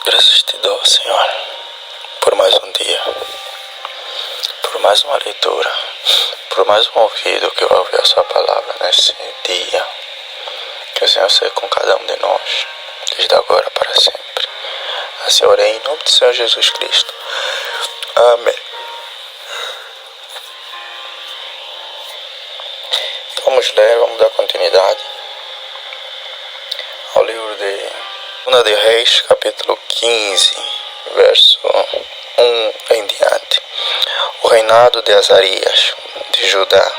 Graças te dou, Senhor, por mais um dia, por mais uma leitura, por mais um ouvido que vai ouvir a sua palavra nesse dia. Que o Senhor seja com cada um de nós, desde agora para sempre. Assim orei em nome do Senhor Jesus Cristo. Amém. Vamos dar continuidade ao livro de 2 de Reis, capítulo 15, verso 1 em diante. O reinado de Azarias, de Judá.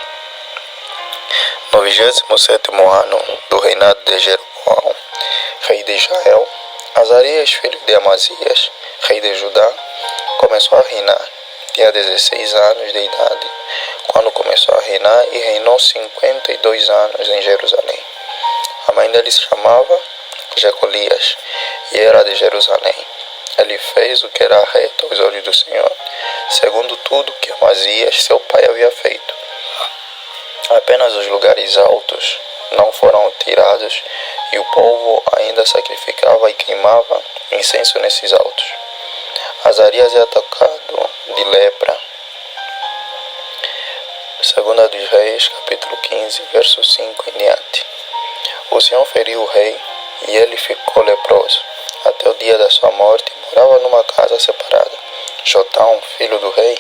No 27º ano do reinado de Jeroboão, rei de Israel, Azarias, filho de Amazias, rei de Judá, começou a reinar. Tinha 16 anos de idade quando começou a reinar e reinou 52 anos em Jerusalém. A mãe dele se chamava Jecolias e era de Jerusalém. Ele fez o que era reto aos olhos do Senhor, segundo tudo que Amazias, seu pai, havia feito. Apenas os lugares altos não foram tirados e o povo ainda sacrificava e queimava incenso nesses altos. Azarias é atacado de lepra. 2 dos Reis, capítulo 15, verso 5 em diante. O Senhor feriu o rei e ele ficou leproso. Até o dia da sua morte, morava numa casa separada. Jotão, filho do rei,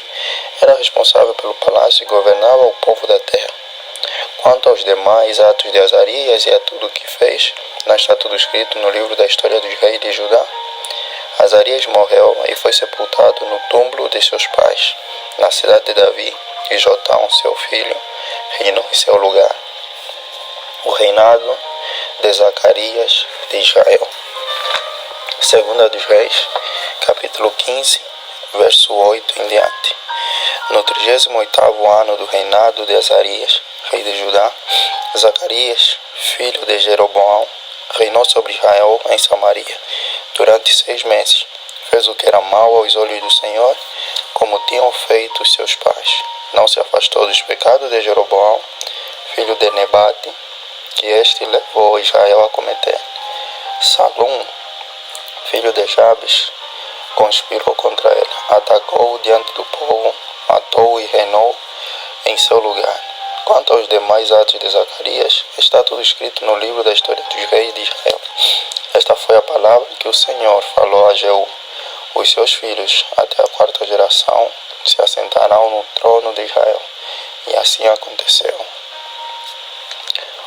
era responsável pelo palácio e governava o povo da terra. Quanto aos demais atos de Azarias e a tudo o que fez, não está tudo escrito no livro da história dos reis de Judá? Azarias morreu e foi sepultado no túmulo de seus pais, na cidade de Davi, e Jotão, seu filho, reinou em seu lugar. O reinado de Zacarias de Israel. 2 dos Reis, capítulo 15, verso 8 em diante. No 38º ano do reinado de Azarias, rei de Judá, Zacarias, filho de Jeroboão, reinou sobre Israel em Samaria durante 6 meses. Fez o que era mal aos olhos do Senhor, como tinham feito os seus pais. Não se afastou dos pecados de Jeroboão, filho de Nebate, que este levou Israel a cometer. Salum, filho de Jabes, conspirou contra ele, atacou-o diante do povo, matou-o e reinou em seu lugar. Quanto aos demais atos de Zacarias, está tudo escrito no livro da história dos reis de Israel. Esta foi a palavra que o Senhor falou a Jeú. Os seus filhos, até a 4ª geração, se assentarão no trono de Israel. E assim aconteceu.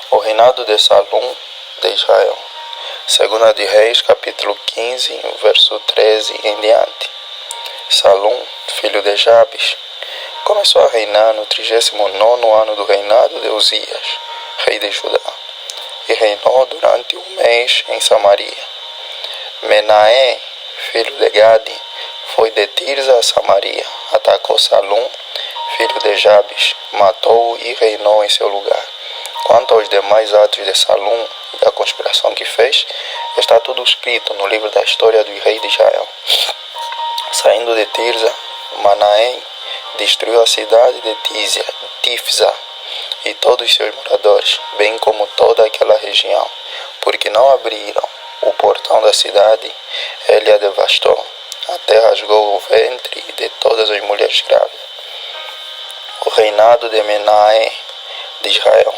O reinado de Salum de Israel. 2 de Reis, capítulo 15, verso 13 em diante. Salum, filho de Jabes, começou a reinar no 39º ano do reinado de Uzias, rei de Judá, e reinou durante 1 mês em Samaria. Menahem, filho de Gade, foi de Tirza a Samaria, atacou Salum, filho de Jabes, matou-o e reinou em seu lugar. Quanto aos demais atos de Salum e a conspiração que fez, está tudo escrito no livro da história dos reis de Israel. Saindo de Tirza, Menahem destruiu a cidade de Tifsa e todos seus moradores, bem como toda aquela região, porque não abriram o portão da cidade, ele a devastou. Até rasgou o ventre de todas as mulheres grávidas. O reinado de Menahem de Israel.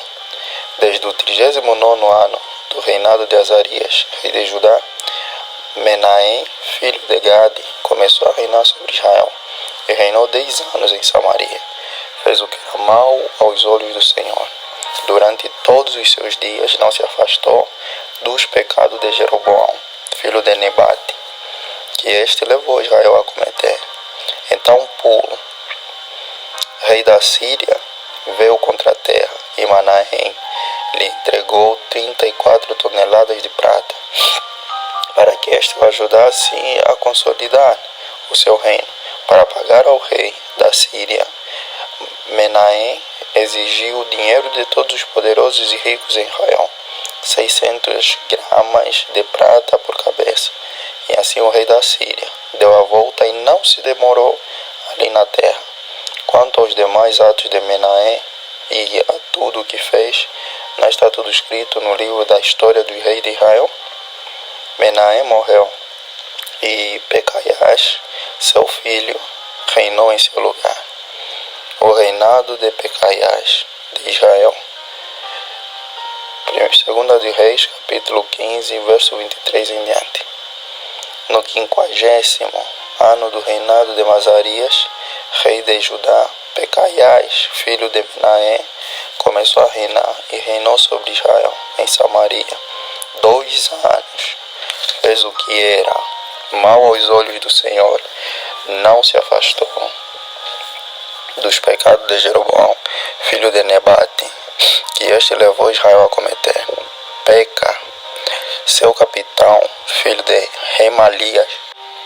Desde o 39º ano do reinado de Azarias, rei de Judá, Menahem, filho de Gade, começou a reinar sobre Israel, e reinou 10 anos em Samaria. Fez o que era mal aos olhos do Senhor. Durante todos os seus dias não se afastou dos pecados de Jeroboão, filho de Nebate, que este levou Israel a cometer. Então Pulo, rei da Síria, veio contra a terra, e Menahem lhe entregou 34 toneladas de prata, para que este o ajudasse a consolidar o seu reino. Para pagar ao rei da Síria, Menahem exigiu o dinheiro de todos os poderosos e ricos em Israel, 600 gramas de prata por cabeça. E assim o rei da Síria deu a volta e não se demorou ali na terra. Quanto aos demais atos de Menahem e a tudo o que fez, não está tudo escrito no livro da história dos reis de Israel? Menahem morreu e Pecaiás, seu filho, reinou em seu lugar. O reinado de Pecaiás de Israel. 2 de Reis, capítulo 15, verso 23 em diante. No 50º ano do reinado de Mazarias, rei de Judá, Pecaiás, filho de Menahem, começou a reinar e reinou sobre Israel, em Samaria, 2 anos. Fez o que era mal aos olhos do Senhor, não se afastou dos pecados de Jeroboão, filho de Nebate, que este levou Israel a cometer. Peca, seu capitão, filho de Remalias,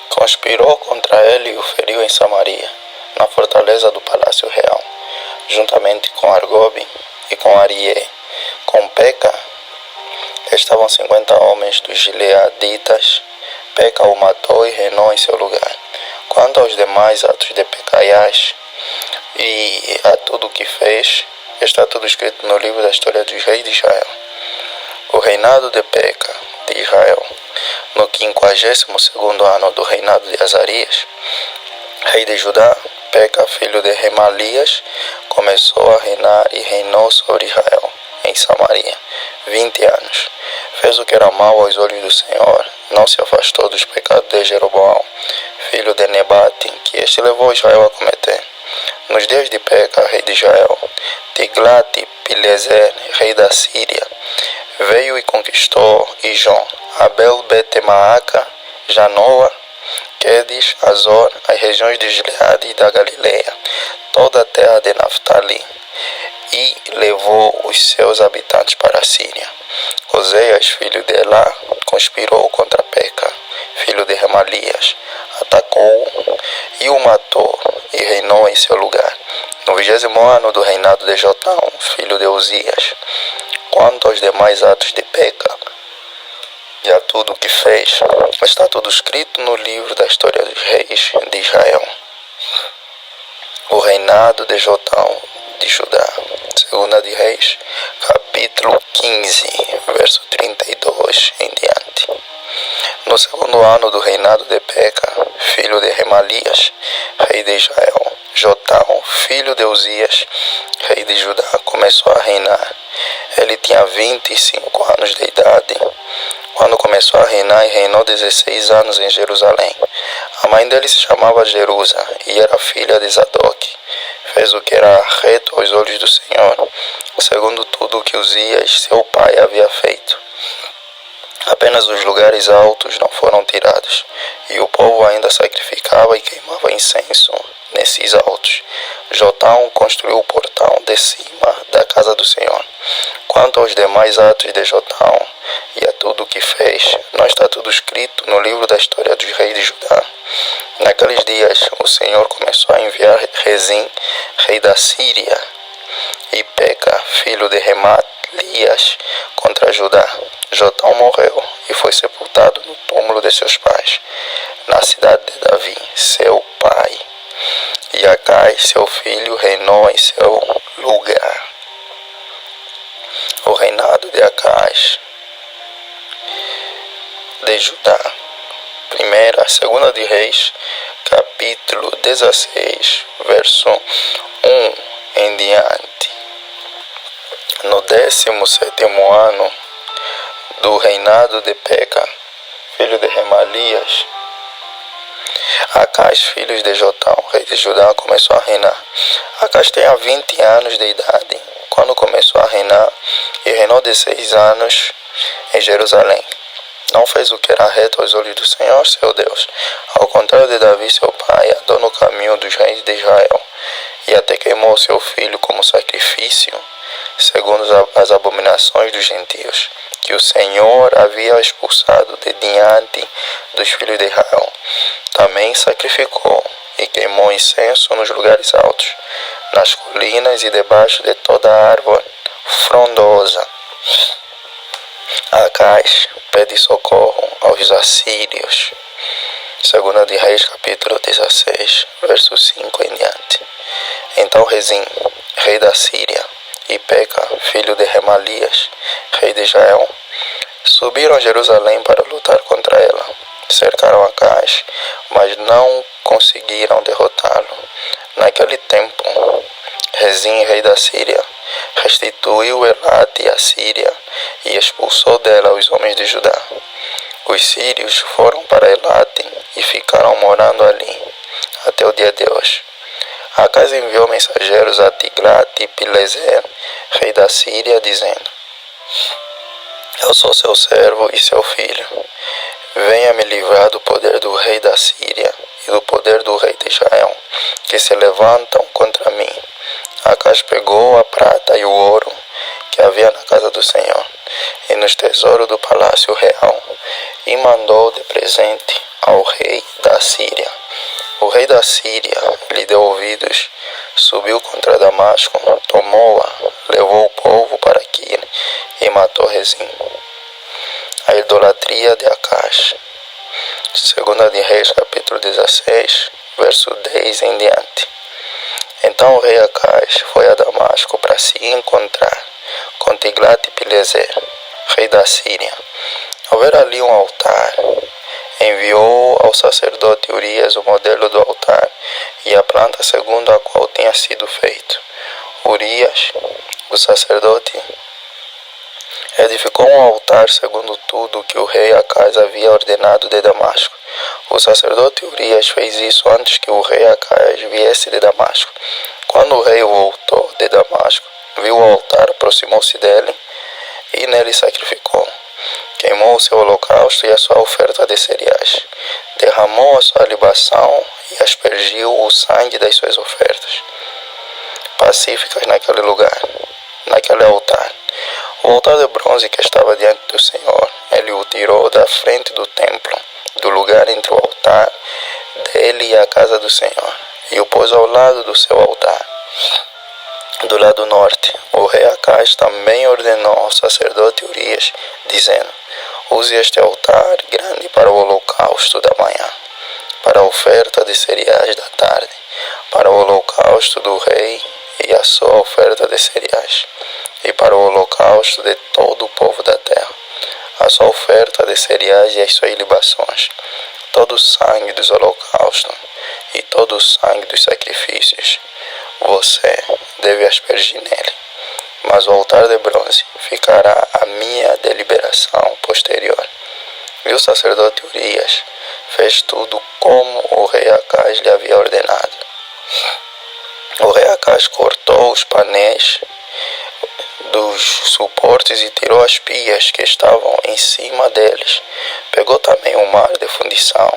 conspirou contra ele e o feriu em Samaria, na fortaleza do palácio real, juntamente com Argobe e com Arié. Com Peca estavam 50 homens dos gileaditas. Peca o matou e reinou em seu lugar. Quanto aos demais atos de Pecaiás e a tudo o que fez, está tudo escrito no livro da história dos reis de Israel. O reinado de Peca de Israel. No 52º ano do reinado de Azarias, rei de Judá, Peca, filho de Remalias, começou a reinar e reinou sobre Israel, em Samaria, 20 anos. Fez o que era mal aos olhos do Senhor, não se afastou dos pecados de Jeroboão, filho de Nebate, que este levou Israel a cometer. Nos dias de Peca, rei de Israel, Tiglat-Pileser, rei da Síria, veio e conquistou Ijon, Abel-Bet-Maaca, Janoa, Quedes, Azor, as regiões de Gileade e da Galileia, toda a terra de Naftali, e levou os seus habitantes para a Síria. Oseias, filho de Elá, conspirou contra Peca, filho de Remalias, atacou-o e o matou, e reinou em seu lugar. No 20º ano do reinado de Jotão, filho de Uzias. Quanto aos demais atos de Peca e a tudo o que fez, está tudo escrito no livro da história dos reis de Israel. O reinado de Jotão de Judá. 2 de Reis, capítulo 15, verso 32 em diante. No 2º ano do reinado de Peca, filho de Remalias, rei de Israel, Jotão, filho de Uzias, rei de Judá, começou a reinar. Ele tinha 25 anos de idade quando começou a reinar, e reinou 16 anos em Jerusalém. A mãe dele se chamava Jerusa e era filha de Zadok. Fez o que era reto aos olhos do Senhor, segundo tudo o que Uzias, seu pai, havia feito. Apenas os lugares altos não foram tirados, e o povo ainda sacrificava e queimava incenso nesses altos. Jotão construiu o portão de cima da casa do Senhor. Quanto aos demais atos de Jotão e a tudo o que fez, não está tudo escrito no livro da história dos reis de Judá. Naqueles dias, o Senhor começou a enviar Rezim, rei da Síria, e Peca, filho de Remalias, contra Judá. Jotão morreu e foi sepultado no túmulo de seus pais, na cidade de Davi, seu pai. E Acai, seu filho, reinou em seu lugar. O reinado de Acais de Judá. 2 de Reis, capítulo 16, verso 1 em diante. No 17º ano do reinado de Peca, filho de Remalias, Acais, filho de Jotão, rei de Judá, começou a reinar. Acais tinha 20 anos de idade quando começou a reinar, e reinou 16 anos em Jerusalém. Não fez o que era reto aos olhos do Senhor, seu Deus. Ao contrário de Davi, seu pai, andou no caminho dos reis de Israel, e até queimou seu filho como sacrifício, segundo as abominações dos gentios, que o Senhor havia expulsado de diante dos filhos de Israel. Também sacrificou e queimou incenso nos lugares altos, nas colinas e debaixo de toda árvore frondosa. Acais pede socorro aos assírios. 2 de Reis, capítulo 16, verso 5 em diante. Então Rezim, rei da Síria, e Peca, filho de Remalias, rei de Israel, subiram a Jerusalém para lutar contra ela. Cercaram cercaram Acaz, mas não conseguiram derrotá-lo. Naquele tempo, Rezim, rei da Síria, restituiu Elate à Síria e expulsou dela os homens de Judá. Os sírios foram para Elate e ficaram morando ali até o dia de hoje. Acaz enviou mensageiros a Tiglat-Pileser, rei da Síria, dizendo: Eu sou seu servo e seu filho. Venha me livrar do poder do rei da Síria e do poder do rei de Israel, que se levantam contra mim. Acaz pegou a prata e o ouro que havia na casa do Senhor e nos tesouros do palácio real e mandou de presente ao rei da Síria. O rei da Síria lhe deu ouvidos, subiu contra Damasco, tomou-a, levou o povo para Quir e matou Rezim. A idolatria de Acaz. 2 de Reis, capítulo 16, verso 10 em diante. Então o rei Acaz foi a Damasco para se encontrar com Tiglat-Pileser, rei da Síria. Ao ver ali um altar, enviou ao sacerdote Urias o modelo do altar e a planta segundo a qual tinha sido feito. Urias, o sacerdote, edificou um altar segundo tudo que o rei Acaz havia ordenado de Damasco. O sacerdote Urias fez isso antes que o rei Acaz viesse de Damasco. Quando o rei voltou de Damasco, viu o altar, aproximou-se dele e nele sacrificou. Queimou o seu holocausto e a sua oferta de cereais. Derramou a sua libação e aspergiu o sangue das suas ofertas pacíficas naquele lugar, naquele altar. O altar de bronze que estava diante do Senhor, ele o tirou da frente do templo, do lugar entre o altar dele e a casa do Senhor, e o pôs ao lado do seu altar. Do lado norte, o rei Acaz também ordenou ao sacerdote Urias, dizendo: Use este altar grande para o holocausto da manhã, para a oferta de cereais da tarde, para o holocausto do rei e a sua oferta de cereais, e para o holocausto de todo o povo da terra, a sua oferta de cereais e as suas libações, todo o sangue dos holocaustos e todo o sangue dos sacrifícios. Você deve aspergir nele, mas o altar de bronze ficará à minha deliberação posterior. E o sacerdote Urias fez tudo como o rei Acaz lhe havia ordenado. O rei Acaz cortou os painéis dos suportes e tirou as pias que estavam em cima deles. Pegou também o mar de fundição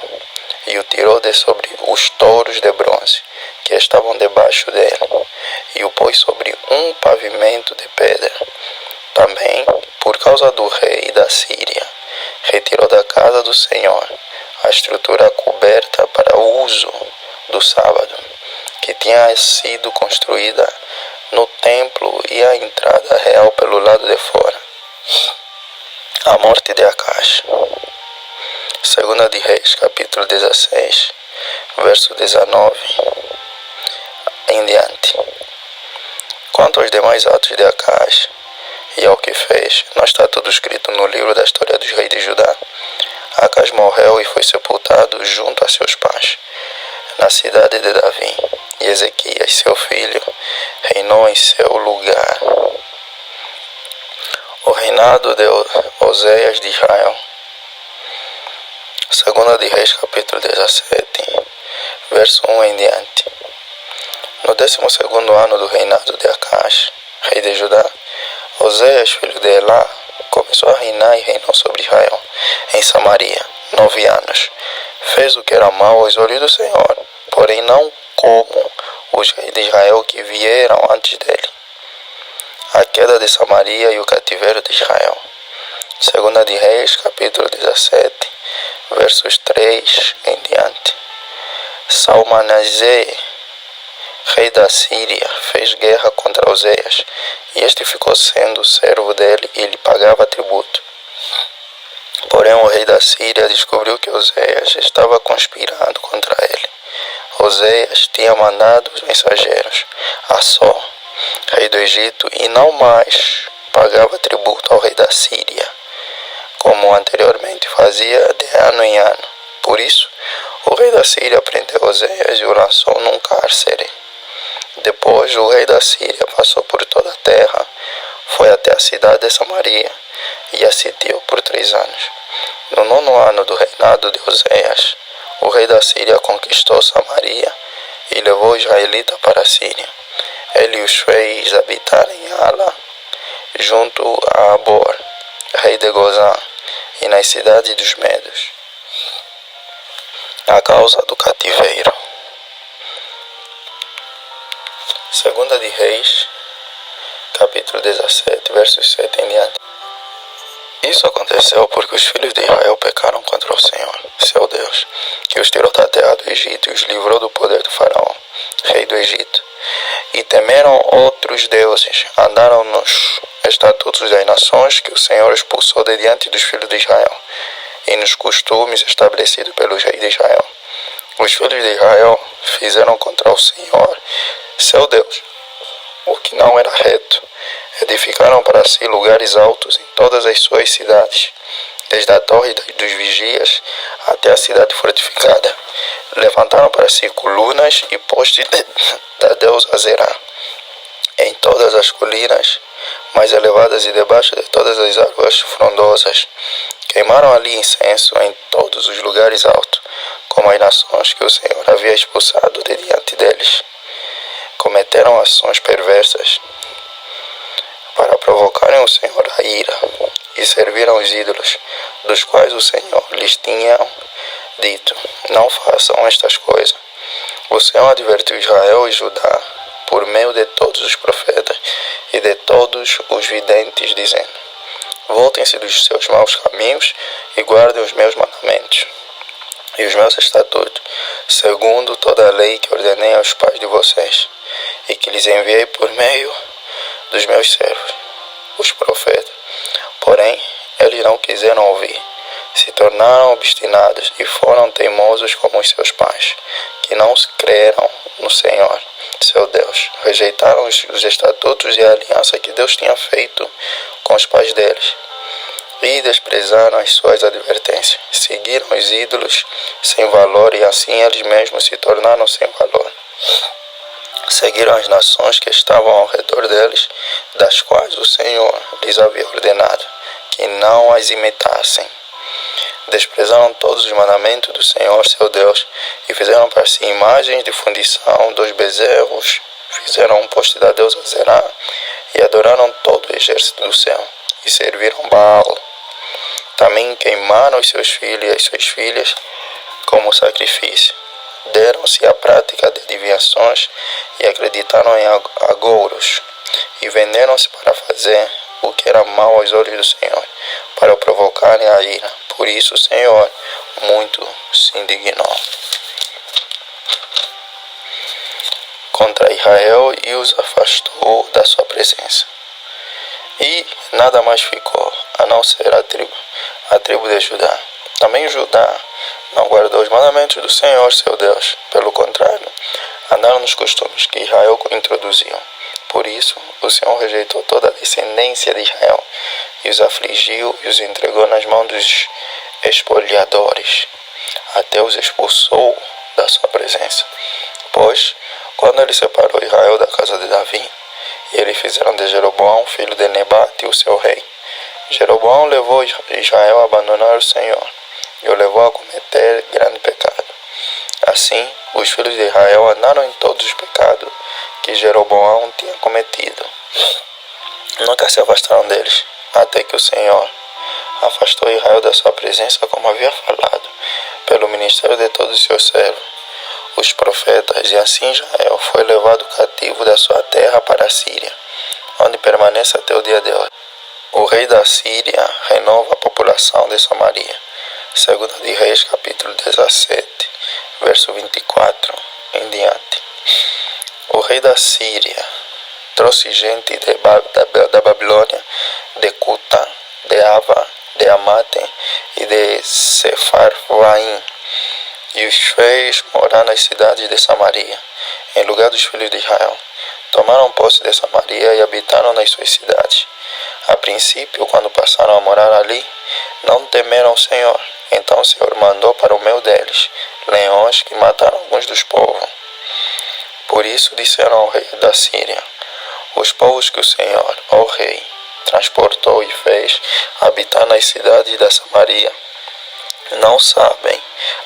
e o tirou de sobre os touros de bronze que estavam debaixo dele, e o pôs sobre um pavimento de pedra. Também, por causa do rei da Síria, retirou da casa do Senhor a estrutura coberta para o uso do sábado, que tinha sido construída no templo e a entrada real pelo lado de fora. A morte de Acaz. 2 de Reis, capítulo 16, verso 19 em diante. Quanto aos demais atos de Acaz e ao que fez, não está tudo escrito no livro da história dos reis de Judá. Acaz morreu e foi sepultado junto a seus pais, na cidade de Davi, e Ezequias, seu filho, reinou em seu lugar. O reinado de Oséias de Israel. 2 de Reis, capítulo 17, verso 1 em diante. No 12º ano do reinado de Acaz, rei de Judá, Oséias, filho de Elá, começou a reinar e reinou sobre Israel, em Samaria, 9 anos. Fez o que era mal aos olhos do Senhor, porém não como os reis de Israel que vieram antes dele. A queda de Samaria e o cativeiro de Israel. 2 de Reis, capítulo 17, versos 3 em diante. Salmanasé, rei da Síria, fez guerra contra Oséias, e este ficou sendo servo dele e lhe pagava tributo. Porém o rei da Síria descobriu que Oséias estava conspirando contra ele. Oséias tinha mandado os mensageiros a Só, rei do Egito, e não mais pagava tributo ao rei da Síria, como anteriormente fazia de ano em ano. Por isso, o rei da Síria prendeu Oséias e o lançou num cárcere. Depois, o rei da Síria passou por toda a terra, foi até a cidade de Samaria e a sitiou por 3 anos. No 9º ano do reinado de Oséias, o rei da Síria conquistou Samaria e levou os israelitas para a Síria. Ele os fez habitar em Ala, junto a Abor, rei de Gozã, e nas cidades dos Medos. A causa do cativeiro. Segunda de Reis, capítulo 17, versos 7 em diante. Isso aconteceu porque os filhos de Israel pecaram contra o Senhor, seu Deus, que os tirou da terra do Egito e os livrou do poder do faraó, rei do Egito. E temeram outros deuses, andaram nos estatutos das nações que o Senhor expulsou de diante dos filhos de Israel, e nos costumes estabelecidos pelos reis de Israel. Os filhos de Israel fizeram contra o Senhor, seu Deus, o que não era reto. Edificaram para si lugares altos em todas as suas cidades, desde a torre dos vigias até a cidade fortificada. Levantaram para si colunas e postes da deusa Azerá em todas as colinas mais elevadas e debaixo de todas as árvores frondosas. Queimaram ali incenso em todos os lugares altos, como as nações que o Senhor havia expulsado de diante deles. Cometeram ações perversas para provocarem o Senhor a ira, e serviram os ídolos, dos quais o Senhor lhes tinha dito: não façam estas coisas. O Senhor advertiu Israel e Judá por meio de todos os profetas e de todos os videntes, dizendo: voltem-se dos seus maus caminhos e guardem os meus mandamentos e os meus estatutos, segundo toda a lei que ordenei aos pais de vocês, e que lhes enviei por meio dos meus servos, os profetas. Porém, eles não quiseram ouvir, se tornaram obstinados e foram teimosos como os seus pais, que não creram no Senhor, seu Deus. Rejeitaram os estatutos e a aliança que Deus tinha feito com os pais deles, e desprezaram as suas advertências. Seguiram os ídolos sem valor, e assim eles mesmos se tornaram sem valor. Seguiram as nações que estavam ao redor deles, das quais o Senhor lhes havia ordenado que não as imitassem. Desprezaram todos os mandamentos do Senhor, seu Deus, e fizeram para si imagens de fundição dos bezerros. Fizeram um poste da deusa Azerá e adoraram todo o exército do céu, e serviram Baal. Também queimaram os seus filhos e as suas filhas como sacrifício. Deram-se à prática de adivinhações e acreditaram em agouros, e venderam-se para fazer o que era mal aos olhos do Senhor, para o provocarem a ira. Por isso o Senhor muito se indignou contra Israel e os afastou da sua presença. E nada mais ficou, a não ser a tribo de Judá. Também Judá não guardou os mandamentos do Senhor, seu Deus. Pelo contrário, andaram nos costumes que Israel introduziu. Por isso, o Senhor rejeitou toda a descendência de Israel, e os afligiu e os entregou nas mãos dos espoliadores, até os expulsou da sua presença. Pois, quando ele separou Israel da casa de Davi, e eles fizeram de Jeroboão, filho de Nebate, o seu rei, Jeroboão levou Israel a abandonar o Senhor, e o levou a cometer grande pecado. Assim, os filhos de Israel andaram em todos os pecados que Jeroboão tinha cometido. Nunca se afastaram deles, até que o Senhor afastou Israel da sua presença, como havia falado, pelo ministério de todos os seus servos, os profetas, e assim Israel foi levado cativo da sua terra para a Síria, onde permanece até o dia de hoje. O rei da Síria renova a população de Samaria. Segunda de Reis, capítulo 17, verso 24 em diante. O rei da Síria trouxe gente da Babilônia, de Cuta, de Ava, de Amate e de Sefarvaim, e os fez morar nas cidades de Samaria, em lugar dos filhos de Israel. Tomaram posse de Samaria e habitaram nas suas cidades. A princípio, quando passaram a morar ali, não temeram o Senhor. Então o Senhor mandou para o meio deles leões que mataram alguns dos povos. Por isso disseram ao rei da Síria: os povos que o Senhor, ó rei, transportou e fez habitar nas cidades da Samaria, não sabem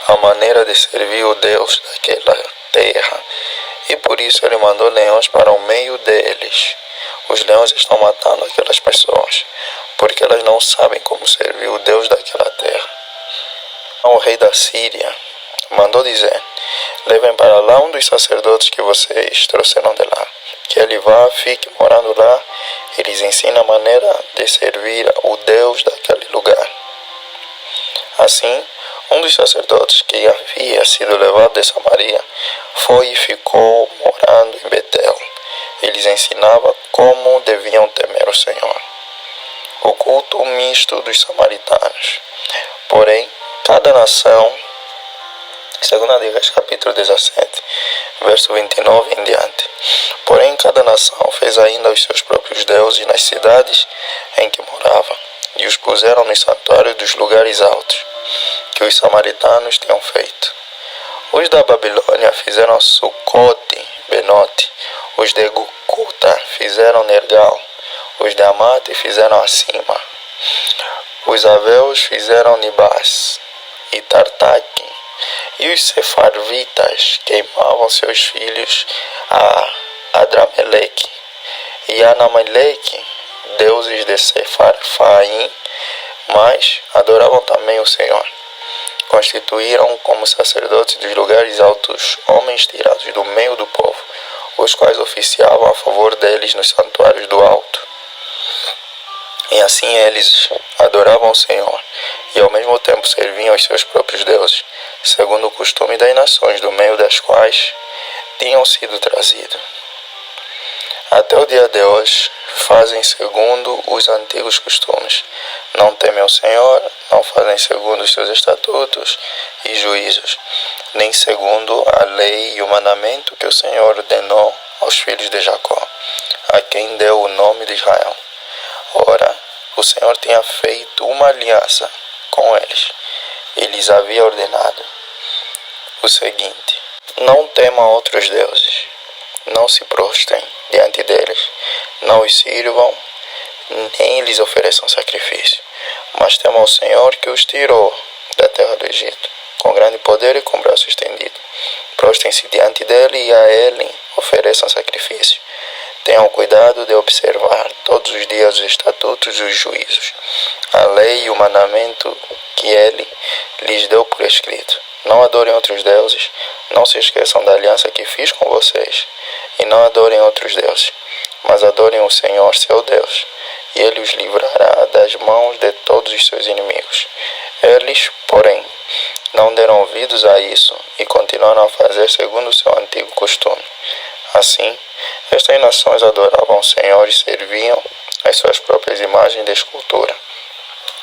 a maneira de servir o Deus daquela terra, e por isso ele mandou leões para o meio deles. Os leões estão matando aquelas pessoas, porque elas não sabem como servir o Deus daquela terra. O rei da Síria mandou dizer: levem para lá um dos sacerdotes que vocês trouxeram de lá, que ele vá, fique morando lá e lhes ensine a maneira de servir o Deus daquele lugar. Assim, um dos sacerdotes que havia sido levado de Samaria foi e ficou morando em Betel. Eles ensinava como deviam temer o Senhor. O culto misto dos samaritanos. Porém, cada nação, 2 Reis capítulo 17, verso 29 em diante. Porém, cada nação fez ainda os seus próprios deuses nas cidades em que morava, e os puseram nos santuários dos lugares altos, que os samaritanos tinham feito. Os da Babilônia fizeram Sucote, Benote. Os de Gucuta fizeram Nergal. Os de Amate fizeram Acima. Os aveus fizeram Nibás e Tartaque. E os sefarvitas queimavam seus filhos a Adrameleque e Anameleque, deuses de Sefarfaim, mas adoravam também o Senhor. Constituíram como sacerdotes dos lugares altos homens tirados do meio do povo, os quais oficiavam a favor deles nos santuários do alto. E assim eles adoravam o Senhor, e ao mesmo tempo serviam aos seus próprios deuses, segundo o costume das nações do meio das quais tinham sido trazidos. Até o dia de hoje, fazem segundo os antigos costumes. Não temem o Senhor, não fazem segundo os seus estatutos e juízos, nem segundo a lei e o mandamento que o Senhor ordenou aos filhos de Jacó, a quem deu o nome de Israel. Ora, o Senhor tinha feito uma aliança com eles. E lhes havia ordenado o seguinte: não temam outros deuses, não se prostrem diante deles, não os sirvam, nem lhes ofereçam sacrifício, mas temam o Senhor que os tirou da terra do Egito, com grande poder e com braço estendido. Prostrem-se diante dele e a ele ofereçam sacrifício. Tenham cuidado de observar todos os dias os estatutos e os juízos, a lei e o mandamento que ele lhes deu por escrito. Não adorem outros deuses, não se esqueçam da aliança que fiz com vocês, e não adorem outros deuses, mas adorem o Senhor, seu Deus, e ele os livrará das mãos de todos os seus inimigos. Eles, porém, não deram ouvidos a isso e continuaram a fazer segundo o seu antigo costume. Assim, estas nações adoravam o Senhor e serviam as suas próprias imagens de escultura.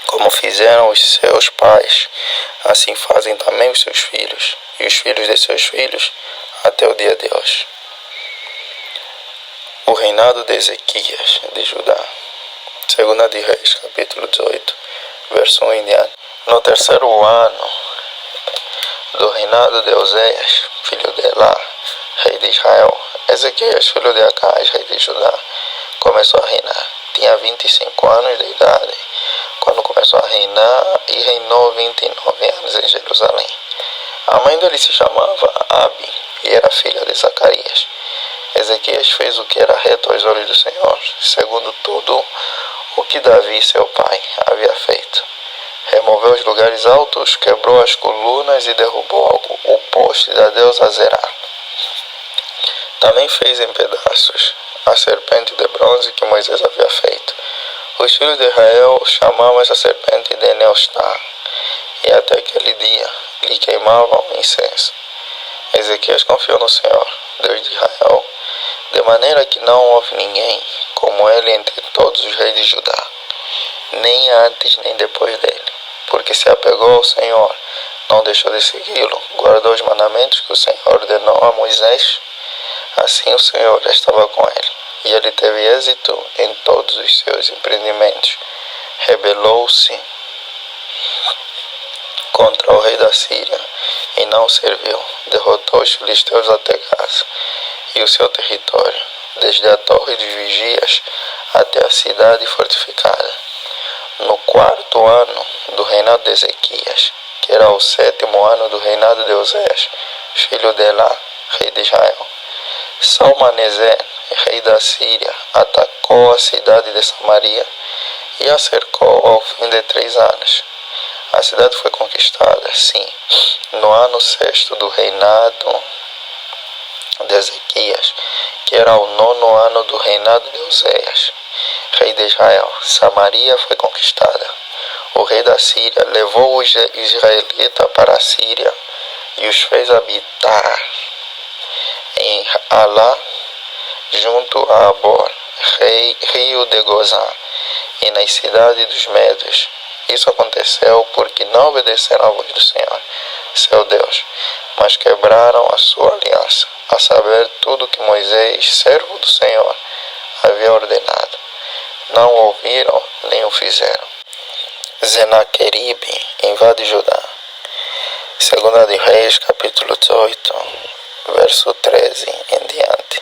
Como fizeram os seus pais, assim fazem também os seus filhos, e os filhos de seus filhos, até o dia de hoje. O reinado de Ezequias, de Judá. 2 de Reis, capítulo 18, verso 1 em diante. No terceiro ano do reinado de Oséias, filho de Elá, rei de Israel, Ezequias, filho de Acais, rei de Judá, começou a reinar. Tinha 25 anos de idade quando começou a reinar e reinou 29 anos em Jerusalém. A mãe dele se chamava Abi e era filha de Zacarias. Ezequias fez o que era reto aos olhos do Senhor, segundo tudo o que Davi, seu pai, havia feito. Removeu os lugares altos, quebrou as colunas e derrubou o poste da deusa Azerá. Também fez em pedaços a serpente de bronze que Moisés havia feito. Os filhos de Israel chamavam essa serpente de Neostá, e até aquele dia lhe queimavam incenso. Ezequias confiou no Senhor, Deus de Israel, de maneira que não houve ninguém como ele entre todos os reis de Judá, nem antes nem depois dele, porque se apegou ao Senhor, não deixou de segui-lo, guardou os mandamentos que o Senhor ordenou a Moisés. Assim o Senhor estava com ele, e ele teve êxito em todos os seus empreendimentos. Rebelou-se contra o rei da Síria e não o serviu. Derrotou os filisteus até Gaza e o seu território, desde a torre dos vigias até a cidade fortificada. No 4º ano do reinado de Ezequias, que era o 7º ano do reinado de Oséias, filho de Elá, rei de Israel, Salmaneser, rei da Síria, atacou a cidade de Samaria e a cercou ao fim de 3 anos. A cidade foi conquistada, sim, no ano 6º do reinado de Ezequias, que era o 9º ano do reinado de Oséias, rei de Israel. Samaria foi conquistada. O rei da Síria levou os israelitas para a Síria e os fez habitar em Alá, junto a Abor, rio de Gozã, e nas cidades dos Medos. Isso aconteceu porque não obedeceram à voz do Senhor, seu Deus, mas quebraram a sua aliança, a saber, tudo que Moisés, servo do Senhor, havia ordenado. Não ouviram nem o fizeram. Senaqueribe invade Judá. 2 de Reis, capítulo 18, verso 13 em diante.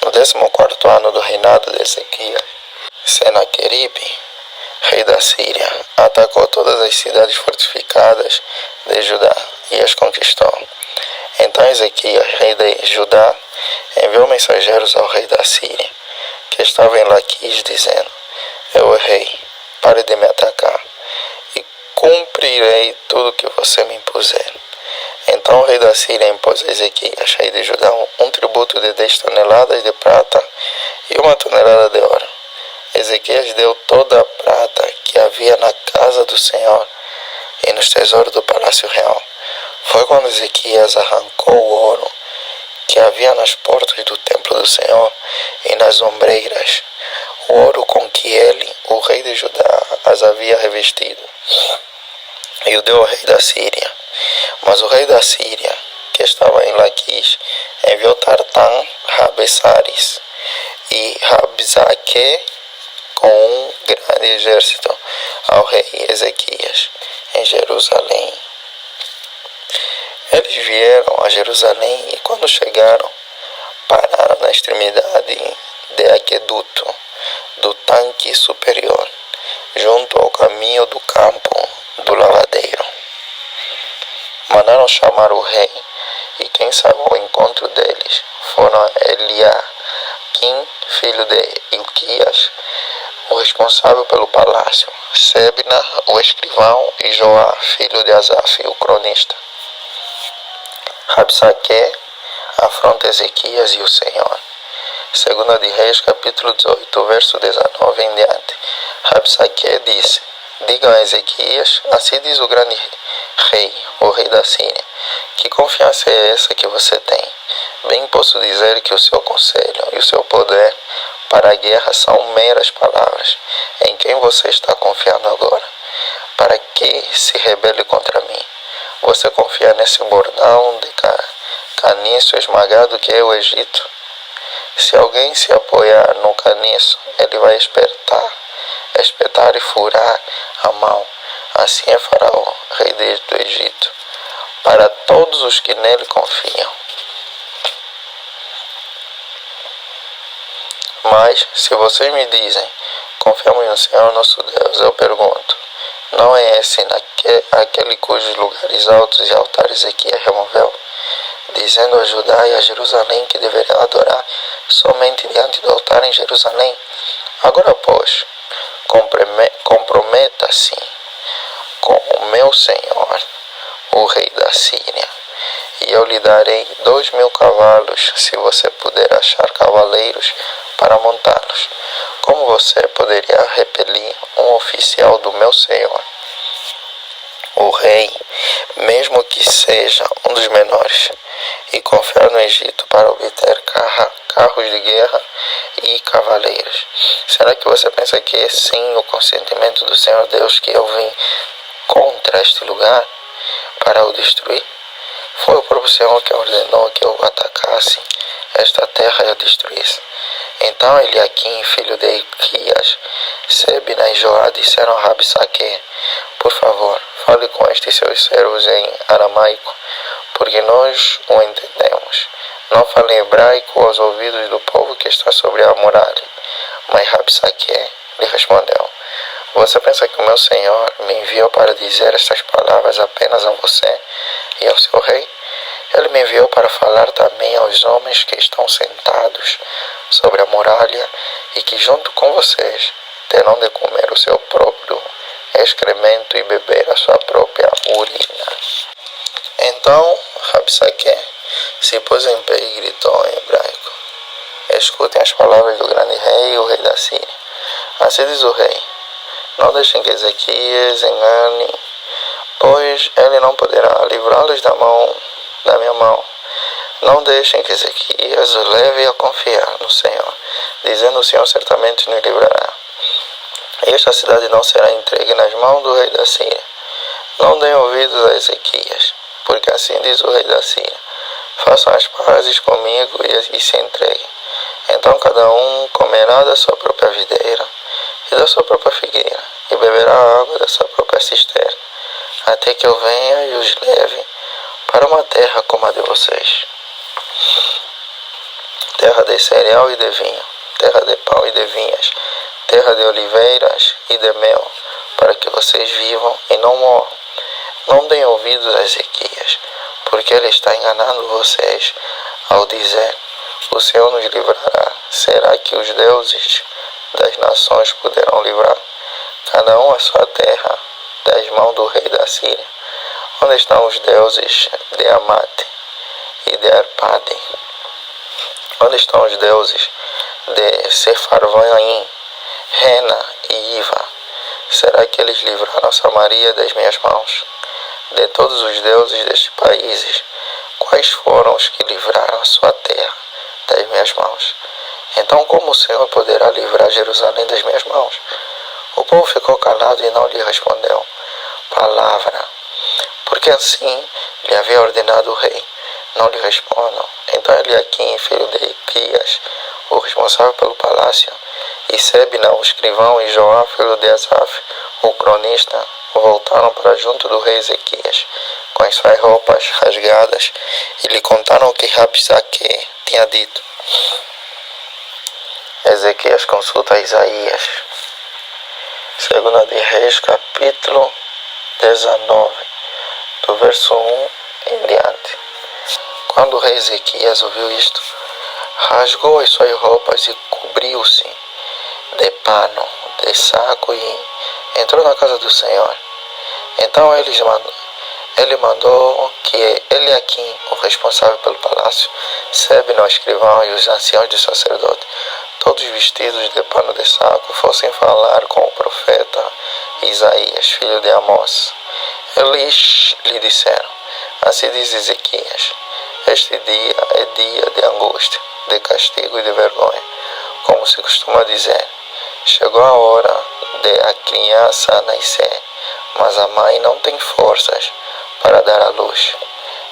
No 14º ano do reinado de Ezequias, Senaqueribe, rei da Síria, atacou todas as cidades fortificadas de Judá e as conquistou. Então Ezequias, rei de Judá, enviou mensageiros ao rei da Síria, que estava em Laquis, dizendo: Eu errei, pare de me atacar, e cumprirei tudo o que você me impuser. Então o rei da Síria impôs a Ezequias, rei de Judá, um tributo de 10 toneladas de prata e 1 tonelada de ouro. Ezequias deu toda a prata que havia na casa do Senhor e nos tesouros do palácio real. Foi quando Ezequias arrancou o ouro que havia nas portas do templo do Senhor e nas ombreiras, o ouro com que ele, o rei de Judá, as havia revestido, e o deu ao rei da Síria. Mas o rei da Síria, que estava em Laquis, enviou Tartã, Rabessares e Rabsaque com um grande exército ao rei Ezequias em Jerusalém. Eles vieram a Jerusalém e, quando chegaram, pararam na extremidade de aqueduto do tanque superior, junto ao caminho do campo do lavadeiro. Mandaram chamar o rei, e quem saiu ao encontro deles foram Eliaquim, filho de Ilquias, o responsável pelo palácio, Sebna, o escrivão, e Joá, filho de Asaf, o cronista. Rabsaque afronta Ezequias e o Senhor. 2 de Reis, capítulo 18, verso 19 em diante. Rabsaque disse: Digam a Ezequias, assim diz o grande rei, o rei da Síria: que confiança é essa que você tem? Bem posso dizer que o seu conselho e o seu poder para a guerra são meras palavras. Em quem você está confiando agora? Para que se rebele contra mim? Você confia nesse bordão de caniço esmagado que é o Egito? Se alguém se apoiar no caniço, ele vai espetar e furar a mão. Assim é Faraó, rei do Egito, para todos os que nele confiam. Mas, se vocês me dizem, confiamos no Senhor nosso Deus, eu pergunto, não é esse aquele cujos lugares altos e altares Ezequias removeu, dizendo a Judá e a Jerusalém que deveriam adorar somente diante do altar em Jerusalém? Agora, pois, comprometa-se com o meu Senhor, o rei da Síria, e eu lhe darei 2.000 cavalos, se você puder achar cavaleiros para montá-los. Como você poderia repelir um oficial do meu Senhor, o rei, mesmo que seja um dos menores, e confiar no Egito para obter carros de guerra e cavaleiros? Será que você pensa que é sem o consentimento do Senhor Deus que eu vim contra este lugar para o destruir? Foi o próprio Senhor que ordenou que eu atacasse esta terra e a destruísse. Então Eliaquim, filho de Ilquias, Sebna e Joá disseram a Rabsaque: Por favor, fale com estes seus servos em aramaico, porque nós o entendemos. Não fale em hebraico aos ouvidos do povo que está sobre a muralha. Mas Rabsaque lhe respondeu: você pensa que o meu senhor me enviou para dizer estas palavras apenas a você e ao seu rei? Ele me enviou para falar também aos homens que estão sentados sobre a muralha e que junto com vocês terão de comer o seu próprio excremento e beber a sua própria urina. Então Rabsaque se pôs em pé e gritou em hebraico: escutem as palavras do grande rei, o rei da Síria. Assim diz o rei: não deixem que Ezequias engane, pois ele não poderá livrá-los da minha mão. Não deixem que Ezequias os leve a confiar no Senhor, dizendo: o Senhor certamente nos livrará. E esta cidade não será entregue nas mãos do rei da Síria. Não deem ouvidos a Ezequias, porque assim diz o rei da Síria: façam as pazes comigo e se entreguem. Então cada um comerá da sua própria videira e da sua própria figueira, e beberá a água da sua própria cisterna, até que eu venha e os leve para uma terra como a de vocês, terra de cereal e de vinho, terra de pão e de vinhas, terra de oliveiras e de mel, para que vocês vivam e não morram. Não deem ouvidos a Ezequias, porque ele está enganando vocês ao dizer: o Senhor nos livrará. Será que os deuses das nações poderão livrar cada um a sua terra das mãos do rei da Síria? Onde estão os deuses de Amate e de Arpade? Onde estão os deuses de Sefarvaim, Rena e Iva? Será que eles livraram Samaria das minhas mãos? De todos os deuses destes países, quais foram os que livraram a sua terra das minhas mãos? Então como o Senhor poderá livrar Jerusalém das minhas mãos? O povo ficou calado e não lhe respondeu palavra, porque assim lhe havia ordenado o rei: não lhe respondam. Então Eliaquim, filho de Hilquias, o responsável pelo palácio, e Sebna, o escrivão, e Joá, filho de Asaf, o cronista, voltaram para junto do rei Ezequias, com as suas roupas rasgadas, e lhe contaram o que Rabsaque tinha dito. Ezequias consulta Isaías. Segunda de Reis, capítulo 19, do verso 1 em diante. Quando o rei Ezequias ouviu isto, rasgou as suas roupas e cobriu-se de pano, de saco, e entrou na casa do Senhor. Então ele mandou que Eliaquim, o responsável pelo palácio, Sebna, o escrivão, e os anciãos de sacerdote, todos vestidos de pano de saco, fossem falar com o profeta Isaías, filho de Amós. Eles lhe disseram: assim diz Ezequias: este dia é dia de angústia, de castigo e de vergonha, como se costuma dizer. Chegou a hora de a criança nascer, mas a mãe não tem forças para dar à luz.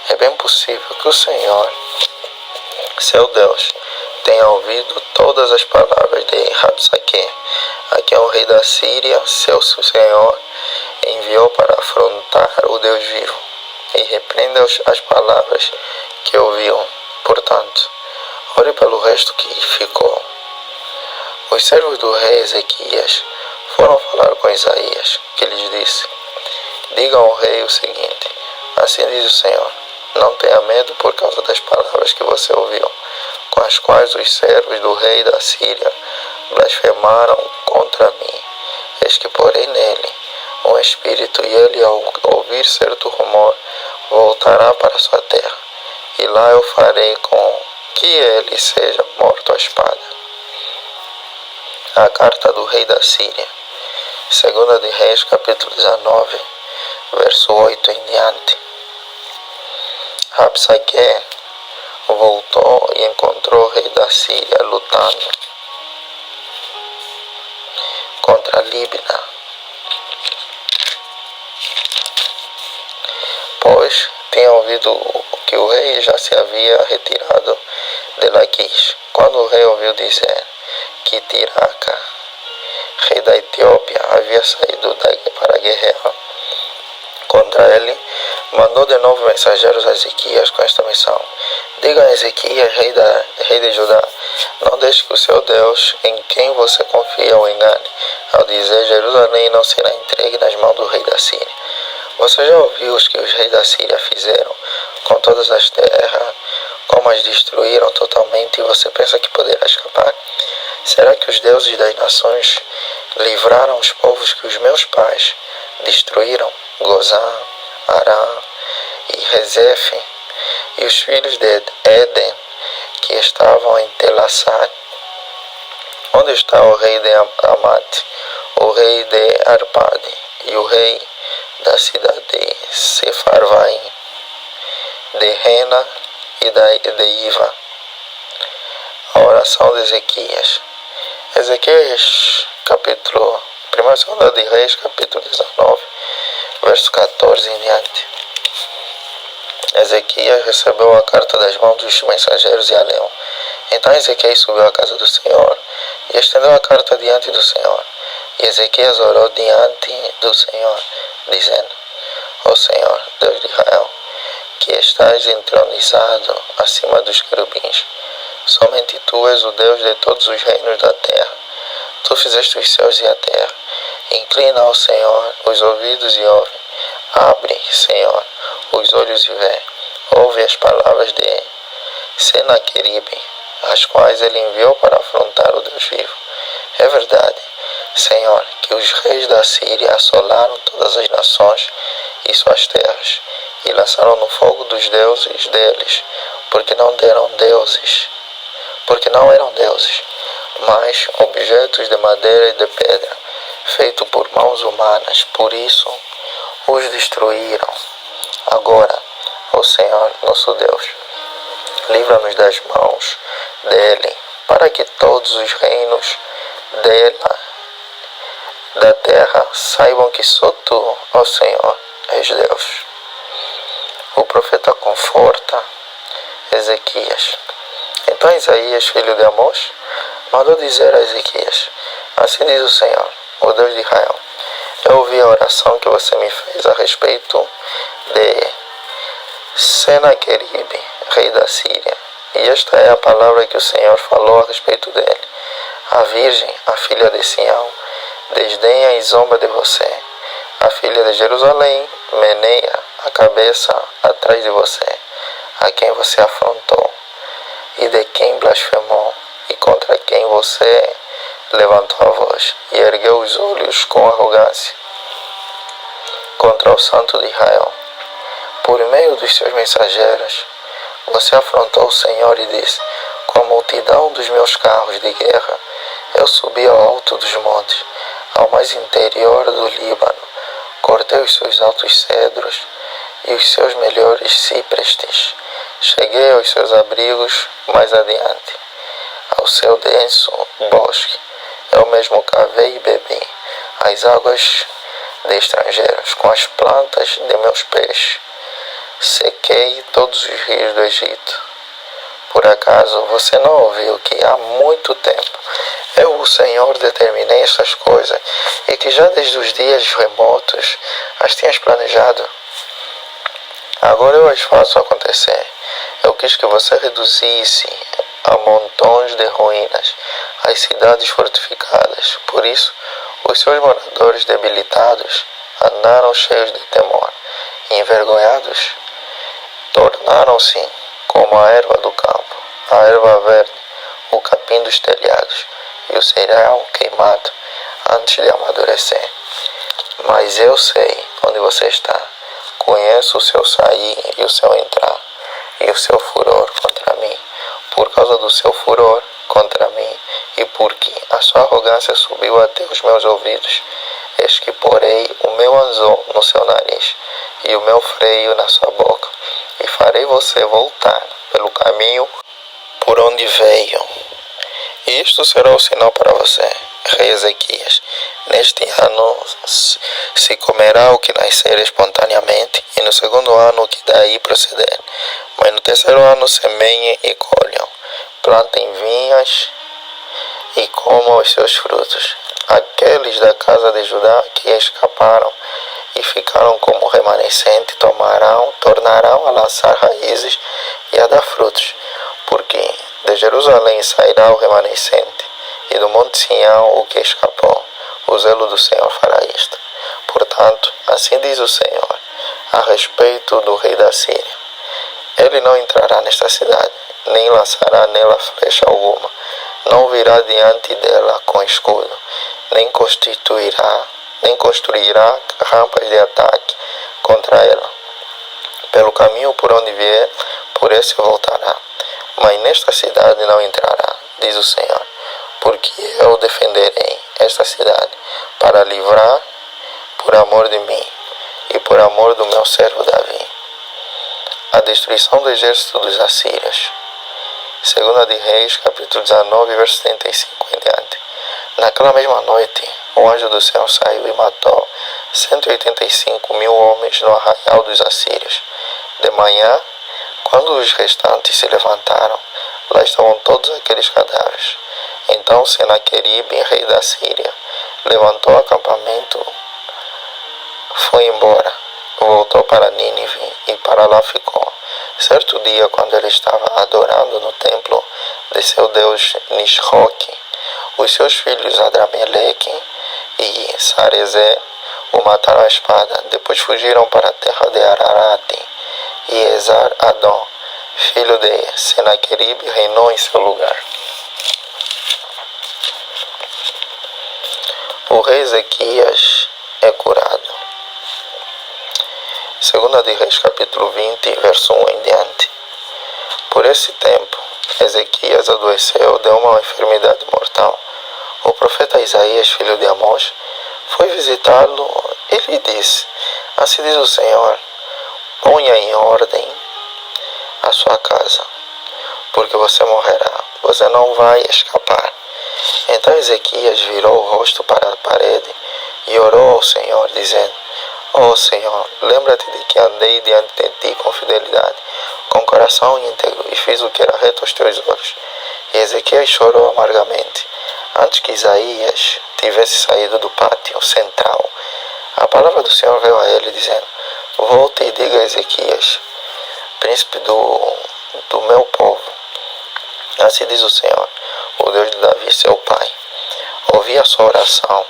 É bem possível que o Senhor, seu Deus, tenha ouvido todas as palavras de Rabsaque, a quem o rei da Síria, seu senhor, enviou para afrontar o Deus vivo, e repreenda as palavras que ouviu. Portanto, ore pelo resto que ficou. Os servos do rei Ezequias foram falar com Isaías, que lhes disse: digam ao rei o seguinte: assim diz o Senhor, não tenha medo por causa das palavras que você ouviu, com as quais os servos do rei da Síria blasfemaram contra mim. Eis que porei nele um espírito, e ele, ao ouvir certo rumor, voltará para sua terra, e lá eu farei com que ele seja morto à espada. A carta do rei da Síria. Segunda de Reis, capítulo 19, verso 8 em diante. Rabsaque voltou e encontrou o rei da Síria lutando contra Libna, pois tinha ouvido que o rei já se havia retirado de Laquis. Quando o rei ouviu dizer que Tiraca, rei da Etiópia, havia saído para guerrear contra ele, mandou de novo mensageiros a Ezequias com esta missão: diga a Ezequias, rei de Judá, não deixe que o seu Deus, em quem você confia, o engane, ao dizer: Jerusalém não será entregue nas mãos do rei da Síria. Você já ouviu os que os reis da Síria fizeram com todas as terras, como as destruíram totalmente, e você pensa que poderá escapar? Será que os deuses das nações livraram os povos que os meus pais destruíram? Gozã, Arã e Rezefe, e os filhos de Éden, que estavam em Telassar? Onde está o rei de Amate, o rei de Arpade e o rei da cidade de Sefarvaim, de Rena e de Iva? A oração de Ezequias. Ezequias, capítulo 1 e 2 de Reis, capítulo 19, verso 14 em diante. Ezequias recebeu a carta das mãos dos mensageiros e a leu. Então Ezequias subiu à casa do Senhor e estendeu a carta diante do Senhor. E Ezequias orou diante do Senhor, dizendo: Ó Senhor, Deus de Israel, que estás entronizado acima dos querubins, somente Tu és o Deus de todos os reinos da terra. Tu fizeste os céus e a terra. Inclina ao Senhor os ouvidos e ouve. Abre, Senhor, os olhos e vê. Ouve as palavras de Senaqueribe, as quais ele enviou para afrontar o Deus vivo. É verdade, Senhor, que os reis da Síria assolaram todas as nações e suas terras, e lançaram no fogo dos deuses deles, porque não eram deuses, mas objetos de madeira e de pedra, feitos por mãos humanas. Por isso os destruíram. Agora, ó Senhor, nosso Deus, livra-nos das mãos dele, para que todos os reinos da terra saibam que só Tu, ó Senhor, és Deus. O profeta conforta Ezequias. Então Isaías, filho de Amós, mandou dizer a Ezequias: assim diz o Senhor, o Deus de Israel: eu ouvi a oração que você me fez a respeito de Senaqueribe, rei da Síria, e esta é a palavra que o Senhor falou a respeito dele. A virgem, a filha de Sião, desdenha e zomba de você. A filha de Jerusalém meneia a cabeça atrás de você, a quem você afrontou, e de quem blasfemou, e contra quem você levantou a voz, e ergueu os olhos com arrogância contra o Santo de Israel. Por meio dos seus mensageiros, você afrontou o Senhor e disse: com a multidão dos meus carros de guerra, eu subi ao alto dos montes, ao mais interior do Líbano, cortei os seus altos cedros e os seus melhores ciprestes, cheguei aos seus abrigos mais adiante, ao seu denso bosque, eu mesmo cavei e bebi as águas de estrangeiros, com as plantas de meus pés, sequei todos os rios do Egito. Por acaso você não ouviu que há muito tempo eu, o Senhor, determinei estas coisas, e que já desde os dias remotos as tinhas planejado? Agora eu as faço acontecer. Eu quis que você reduzisse a montões de ruínas as cidades fortificadas. Por isso, os seus moradores debilitados andaram cheios de temor, e envergonhados tornaram-se como a erva do campo, a erva verde, o capim dos telhados e o cereal queimado antes de amadurecer. Mas eu sei onde você está, conheço o seu sair e o seu entrar, e o seu furor contra mim. Por causa do seu furor contra mim, e porque a sua arrogância subiu até os meus ouvidos, eis que porei o meu anzol no seu nariz e o meu freio na sua boca, e farei você voltar pelo caminho por onde veio. E isto será o sinal para você, rei Ezequias: neste ano se comerá o que nascer espontaneamente, e no segundo ano o que daí proceder. Mas no terceiro ano semeiem e colham, plantem vinhas e comam os seus frutos. Aqueles da casa de Judá que escaparam e ficaram como remanescente, tornarão a lançar raízes e a dar frutos, porque de Jerusalém sairá o remanescente, e do monte Sião o que escapou. O zelo do Senhor fará isto. Portanto, assim diz o Senhor, a respeito do rei da Síria: ele não entrará nesta cidade, nem lançará nela flecha alguma, não virá diante dela com escudo, nem construirá rampas de ataque contra ela. Pelo caminho por onde vier, por esse voltará. Mas nesta cidade não entrará, diz o Senhor, porque eu defenderei esta cidade para livrar por amor de mim e por amor do meu servo Davi. A destruição do exército dos assírios. Segunda de Reis, capítulo 19, verso 75 em diante. Naquela mesma noite, o anjo do Senhor saiu e matou 185.000 homens no arraial dos assírios. De manhã, quando os restantes se levantaram, lá estavam todos aqueles cadáveres. Então Senaqueribe, rei da Síria, levantou acampamento, foi embora, voltou para Nínive e para lá ficou. Certo dia, quando ele estava adorando no templo de seu deus Nisroque, os seus filhos Adrameleque e Sarezer o mataram à espada. Depois fugiram para a terra de Ararate, e Esar-Adon, filho de Senaqueribe, reinou em seu lugar. O rei Ezequias é curado. Segunda de Reis, capítulo 20, verso 1 em diante. Por esse tempo, Ezequias adoeceu de uma enfermidade mortal. O profeta Isaías, filho de Amós, foi visitá-lo e lhe disse: assim diz o Senhor, ponha em ordem a sua casa, porque você morrerá, você não vai escapar. Então Ezequias virou o rosto para a parede e orou ao Senhor, dizendo: ó Senhor, lembra-te de que andei diante de ti com fidelidade, com coração íntegro, e fiz o que era reto aos teus olhos. E Ezequias chorou amargamente. Antes que Isaías tivesse saído do pátio central, a palavra do Senhor veio a ele, dizendo: volte e diga a Ezequias, príncipe do meu povo: assim diz o Senhor, o Deus de Davi, seu pai. Ouvi a sua oração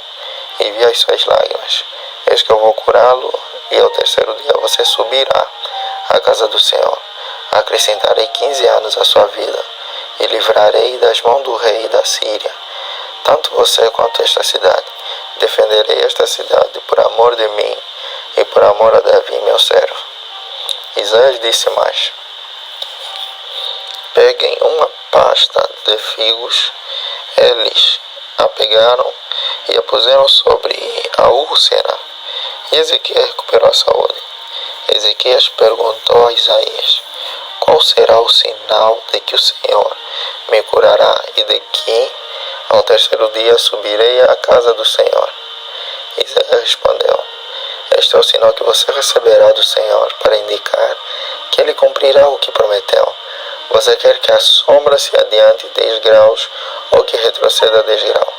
e vi as suas lágrimas. Eis que eu vou curá-lo, e ao terceiro dia você subirá à casa do Senhor. Acrescentarei 15 anos à sua vida, e livrarei das mãos do rei da Síria tanto você quanto esta cidade. Defenderei esta cidade por amor de mim e por amor a Davi, meu servo. Isaías disse mais: peguem uma pasta de figos. Eles a pegaram e a puseram sobre a úlcera, e Ezequias recuperou a saúde. Ezequias perguntou a Isaías: qual será o sinal de que o Senhor me curará e de que ao terceiro dia subirei à casa do Senhor? Isaías respondeu: este é o sinal que você receberá do Senhor, para indicar que ele cumprirá o que prometeu. Você quer que a sombra se adiante 10 graus ou que retroceda 10 graus?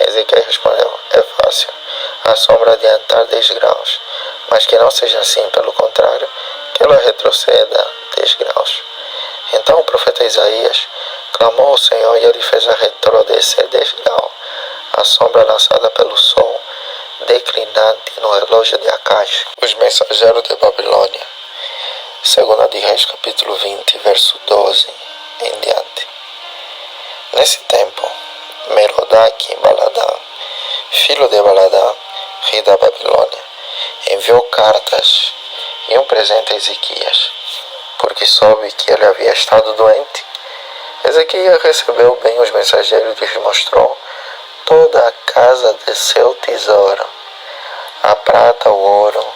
Ezequias respondeu: é fácil a sombra adiantar 10 graus, mas que não seja assim, pelo contrário, que ela retroceda 10 graus. Então o profeta Isaías clamou ao Senhor e ele fez a retroceder 10 graus, a sombra lançada pelo sol declinante no relógio de Acais. Os mensageiros de Babilônia. Segunda de Reis, capítulo 20, verso 12 em diante. Nesse tempo, Merodach Baladã, filho de Baladã, rei da Babilônia, enviou cartas e um presente a Ezequias, porque soube que ele havia estado doente. Ezequias recebeu bem os mensageiros e lhes mostrou toda a casa de seu tesouro, a prata, o ouro,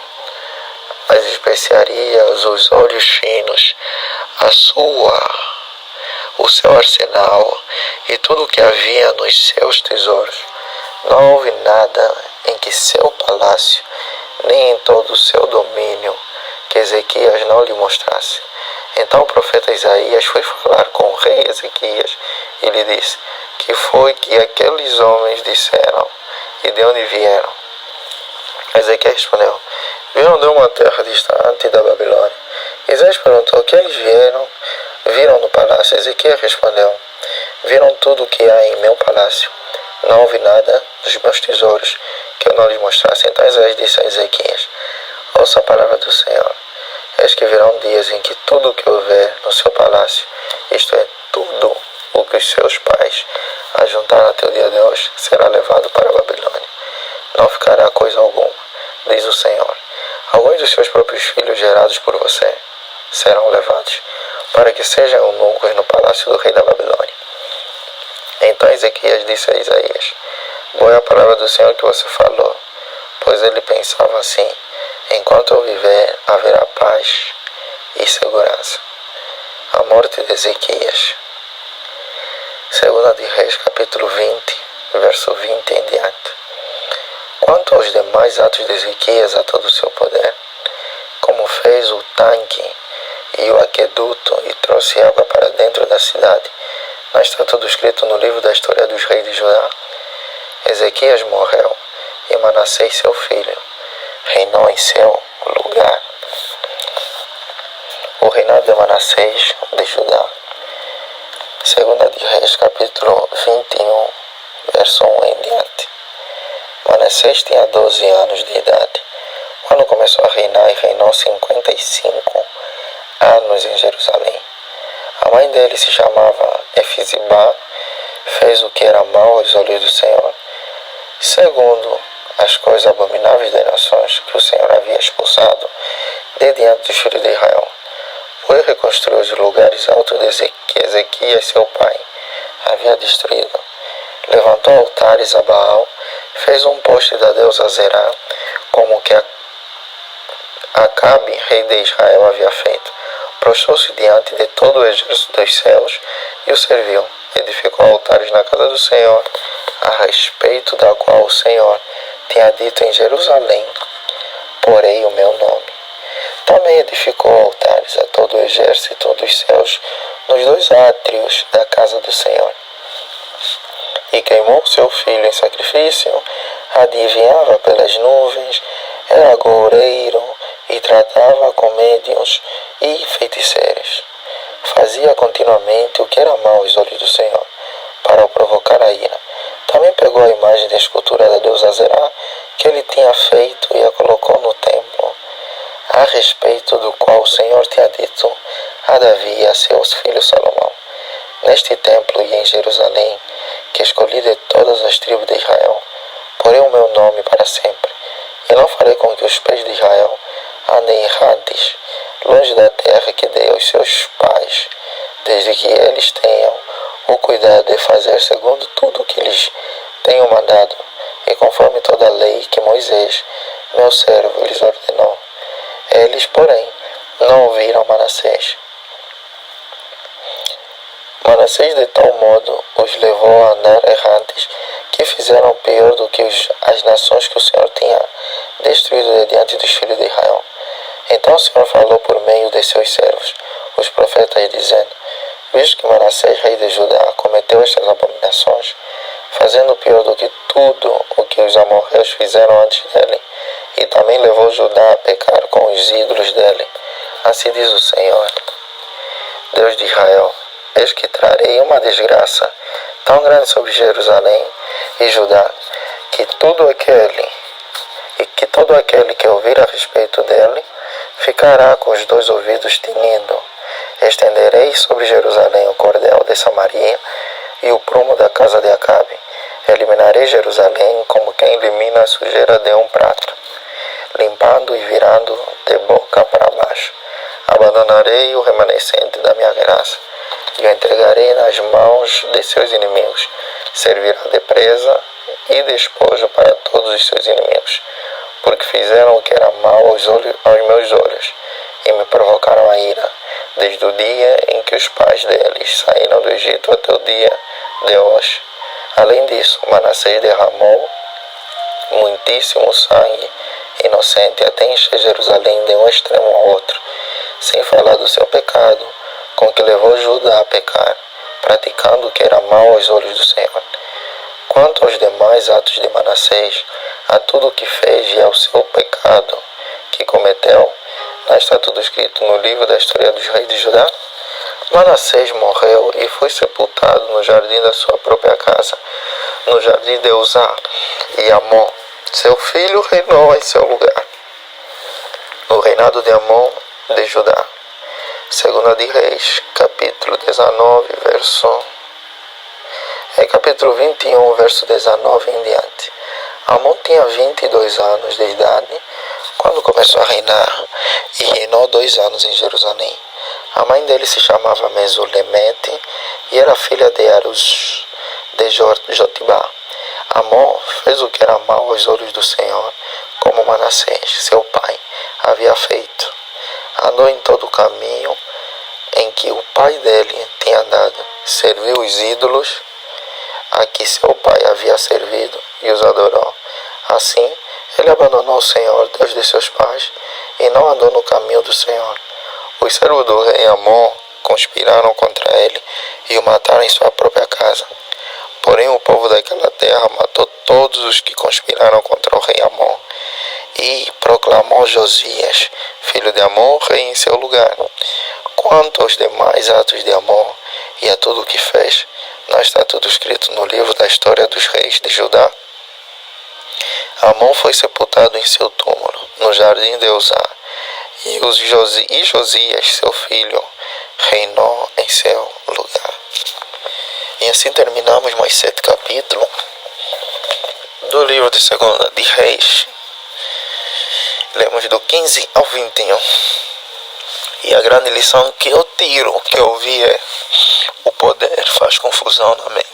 as especiarias, os óleos finos, o seu arsenal e tudo o que havia nos seus tesouros. Não houve nada em que seu palácio, nem em todo o seu domínio, que Ezequias não lhe mostrasse. Então o profeta Isaías foi falar com o rei Ezequias e lhe disse: que foi que aqueles homens disseram e de onde vieram? Ezequiel respondeu: viram de uma terra distante da Babilônia. Isaías perguntou: o que eles viram no palácio? Ezequiel respondeu: viram tudo o que há em meu palácio. Não houve nada dos meus tesouros que eu não lhes mostrasse. Então Isaías disse a Ezequias: ouça a palavra do Senhor. Eis que virão dias em que tudo o que houver no seu palácio, isto é, tudo o que os seus pais ajuntaram até o dia de hoje, será levado para a Babilônia. Não ficará coisa alguma, diz o Senhor. Alguns dos seus próprios filhos gerados por você serão levados, para que sejam eunucos no palácio do rei da Babilônia. Então Ezequias disse a Isaías: boa é a palavra do Senhor que você falou, pois ele pensava assim: enquanto eu viver, haverá paz e segurança. A morte de Ezequias. 2 de Reis, capítulo 20, verso 20 em diante. Quanto aos demais atos de Ezequias, a todo o seu poder, como fez o tanque e o aqueduto e trouxe água para dentro da cidade, não está tudo escrito no livro da história dos reis de Judá? Ezequias morreu e Manassés, seu filho, reinou em seu lugar. O reinado de Manassés de Judá. 2 de Reis, capítulo 21, verso 1 em diante. Manassés tinha 12 anos de idade quando começou a reinar e reinou 55 anos em Jerusalém. A mãe dele se chamava Efizibá, fez o que era mau aos olhos do Senhor, segundo as coisas abomináveis das nações que o Senhor havia expulsado de diante dos filhos de Israel. Foi reconstruir os lugares altos que Ezequias, seu pai, havia destruído. Levantou altares a Baal, fez um poste da deusa Zerá, como que Acabe, rei de Israel, havia feito. Prostrou-se diante de todo o exército dos céus e o serviu. Edificou altares na casa do Senhor, a respeito da qual o Senhor tinha dito em Jerusalém: porei o meu nome. Também edificou altares a todo o exército dos céus nos 2 átrios da casa do Senhor. E queimou seu filho em sacrifício, adivinhava pelas nuvens, era agoureiro e tratava com médiuns e feiticeiros. Fazia continuamente o que era mau aos olhos do Senhor, para o provocar a ira. Também pegou a imagem da escultura da deusa Zerá, que ele tinha feito, e a colocou no templo, a respeito do qual o Senhor tinha dito a Davi e a seu filho Salomão: neste templo e em Jerusalém, que escolhi de todas as tribos de Israel, porei o meu nome para sempre, e não farei com que os pés de Israel andem errantes, longe da terra que dei aos seus pais, desde que eles tenham o cuidado de fazer segundo tudo o que lhes tenho mandado, e conforme toda a lei que Moisés, meu servo, lhes ordenou. Eles, porém, não ouviram Manassés. Manassés de tal modo os levou a andar errantes, que fizeram pior do que as nações que o Senhor tinha destruído diante dos filhos de Israel. Então o Senhor falou por meio de seus servos, os profetas, dizendo: visto que Manassés, rei de Judá, cometeu estas abominações, fazendo pior do que tudo o que os amorreus fizeram antes dele, e também levou Judá a pecar com os ídolos dele, assim diz o Senhor, Deus de Israel: eis que trarei uma desgraça tão grande sobre Jerusalém e Judá, que todo aquele que ouvir a respeito dele ficará com os 2 ouvidos tinindo. Estenderei sobre Jerusalém o cordel de Samaria e o prumo da casa de Acabe. Eliminarei Jerusalém como quem elimina a sujeira de um prato, limpando e virando de boca para baixo. Abandonarei o remanescente da minha graça e o entregarei nas mãos de seus inimigos. Servirá de presa e despojo para todos os seus inimigos, porque fizeram o que era mal aos meus olhos e me provocaram a ira, desde o dia em que os pais deles saíram do Egito até o dia de hoje. Além disso, Manassés derramou muitíssimo sangue inocente até encher Jerusalém de um extremo ao outro, sem falar do seu pecado, com que levou Judá a pecar, praticando o que era mal aos olhos do Senhor. Quanto aos demais atos de Manassés, a tudo o que fez e ao seu pecado que cometeu? Não está tudo escrito no livro da história dos reis de Judá? Manassés morreu e foi sepultado no jardim da sua própria casa, no jardim de Uzá, e Amon, seu filho, reinou em seu lugar. No reinado de Amon de Judá. Segunda de Reis, capítulo 19, capítulo 21, verso 19 em diante. Amon tinha 22 anos de idade quando começou a reinar, e reinou 2 anos em Jerusalém. A mãe dele se chamava Mesulemete e era filha de Aruz de Jotibá. Amon fez o que era mal aos olhos do Senhor, como Manassés, seu pai, havia feito. Andou em todo o caminho em que o pai dele tinha andado, serviu os ídolos a que seu pai havia servido e os adorou. Assim, ele abandonou o Senhor, Deus de seus pais, e não andou no caminho do Senhor. Os servos do rei Amon conspiraram contra ele e o mataram em sua própria casa. Porém, o povo daquela terra matou todos os que conspiraram contra o rei Amon, e proclamou Josias, filho de Amon, rei em seu lugar. Quanto aos demais atos de Amon e a tudo o que fez, não está tudo escrito no livro da história dos reis de Judá? Amon foi sepultado em seu túmulo, no jardim de Uzá, e Josias, seu filho, reinou em seu lugar. E assim terminamos mais 7 capítulos do livro de Segunda de Reis. Lemos do 15 ao 21. E a grande lição que eu tiro, que eu vi é: o poder faz confusão na mente.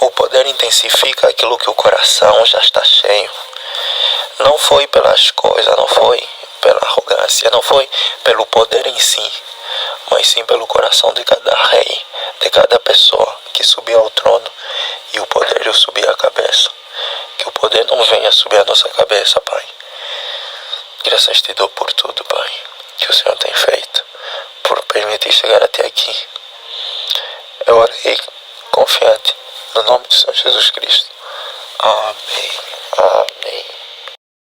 O poder intensifica aquilo que o coração já está cheio. Não foi pelas coisas, não foi pela arrogância, não foi pelo poder em si, mas sim pelo coração de cada rei, de cada pessoa que subiu ao trono, e o poder lhe subia a cabeça. Que o poder não venha subir a nossa cabeça, Pai. Graças te dou por tudo, Pai, que o Senhor tem feito, por permitir chegar até aqui. Eu orei confiante no nome do Senhor Jesus Cristo. Amém. Amém.